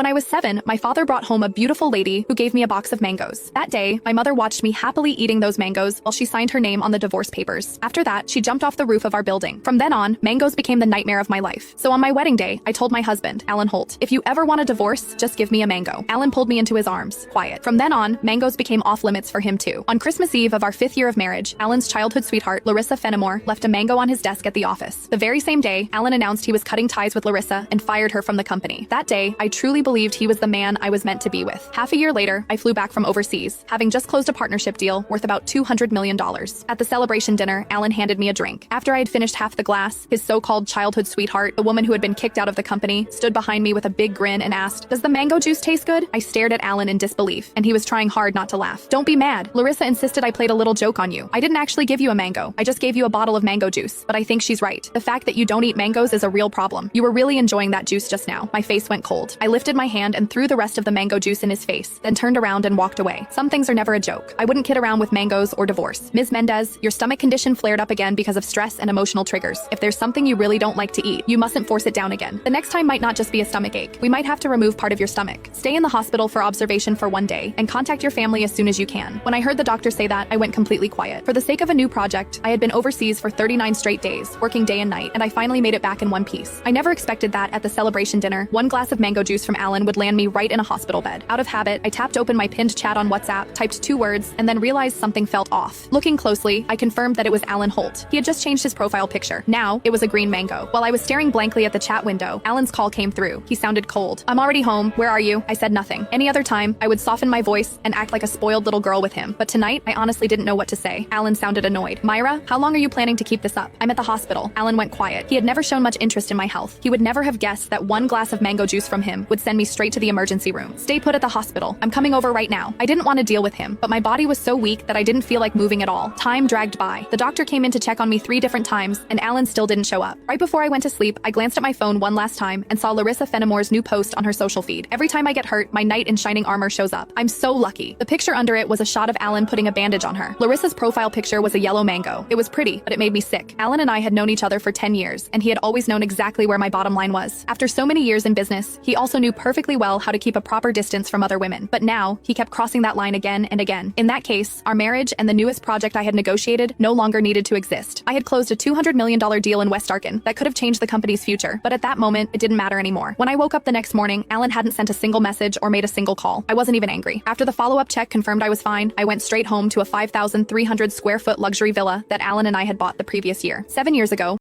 When I was 7, my father brought home a beautiful lady who gave me a box of mangoes. That day, my mother watched me happily eating those mangoes while she signed her name on the divorce papers. After that, she jumped off the roof of our building. From then on, mangoes became the nightmare of my life. So on my wedding day, I told my husband, Alan Holt, if you ever want a divorce, just give me a mango. Alan pulled me into his arms, quiet. From then on, mangoes became off limits for him too. On Christmas Eve of our 5th year of marriage, Alan's childhood sweetheart, Larissa Fenimore, left a mango on his desk at the office. The very same day, Alan announced he was cutting ties with Larissa and fired her from the company. That day, I truly believed he was the man I was meant to be with. Half a year later, I flew back from overseas, having just closed a partnership deal worth about $200 million. At the celebration dinner, Alan handed me a drink. After I had finished half the glass, his so-called childhood sweetheart, the woman who had been kicked out of the company, stood behind me with a big grin and asked, "Does the mango juice taste good?" I stared at Alan in disbelief, and he was trying hard not to laugh. "Don't be mad. Larissa insisted I played a little joke on you. I didn't actually give you a mango. I just gave you a bottle of mango juice. But I think she's right. The fact that you don't eat mangoes is a real problem. You were really enjoying that juice just now." My face went cold. I lifted my hand and threw the rest of the mango juice in his face, then turned around and walked away. Some things are never a joke. I wouldn't kid around with mangoes or divorce. Ms. Mendez, your stomach condition flared up again because of stress and emotional triggers. If there's something you really don't like to eat, you mustn't force it down again. The next time might not just be a stomach ache. We might have to remove part of your stomach. Stay in the hospital for observation for 1 day and contact your family as soon as you can. When I heard the doctor say that, I went completely quiet. For the sake of a new project, I had been overseas for 39 straight days, working day and night, and I finally made it back in one piece. I never expected that at the celebration dinner, one glass of mango juice from Alan would land me right in a hospital bed. Out of habit, I tapped open my pinned chat on WhatsApp, typed 2 words, and then realized something felt off. Looking closely, I confirmed that it was Alan Holt. He had just changed his profile picture. Now, it was a green mango. While I was staring blankly at the chat window, Alan's call came through. He sounded cold. "I'm already home. Where are you?" I said nothing. Any other time, I would soften my voice and act like a spoiled little girl with him. But tonight, I honestly didn't know what to say. Alan sounded annoyed. "Myra, how long are you planning to keep this up?" "I'm at the hospital." Alan went quiet. He had never shown much interest in my health. He would never have guessed that one glass of mango juice from him would send me straight to the emergency room. "Stay put at the hospital. I'm coming over right now." I didn't want to deal with him, but my body was so weak that I didn't feel like moving at all. Time dragged by. The doctor came in to check on me 3 different times, and Alan still didn't show up. Right before I went to sleep, I glanced at my phone one last time and saw Larissa Fenimore's new post on her social feed. Every time I get hurt, my knight in shining armor shows up. I'm so lucky. The picture under it was a shot of Alan putting a bandage on her. Larissa's profile picture was a yellow mango. It was pretty, but it made me sick. Alan and I had known each other for 10 years, and he had always known exactly where my bottom line was. After so many years in business, he also knew perfectly well how to keep a proper distance from other women. But now, he kept crossing that line again and again. In that case, our marriage and the newest project I had negotiated no longer needed to exist. I had closed a $200 million deal in West Arkin that could have changed the company's future, but at that moment, it didn't matter anymore. When I woke up the next morning, Alan hadn't sent a single message or made a single call. I wasn't even angry. After the follow-up check confirmed I was fine, I went straight home to a 5,300 square foot luxury villa that Alan and I had bought the previous year. 7 years ago,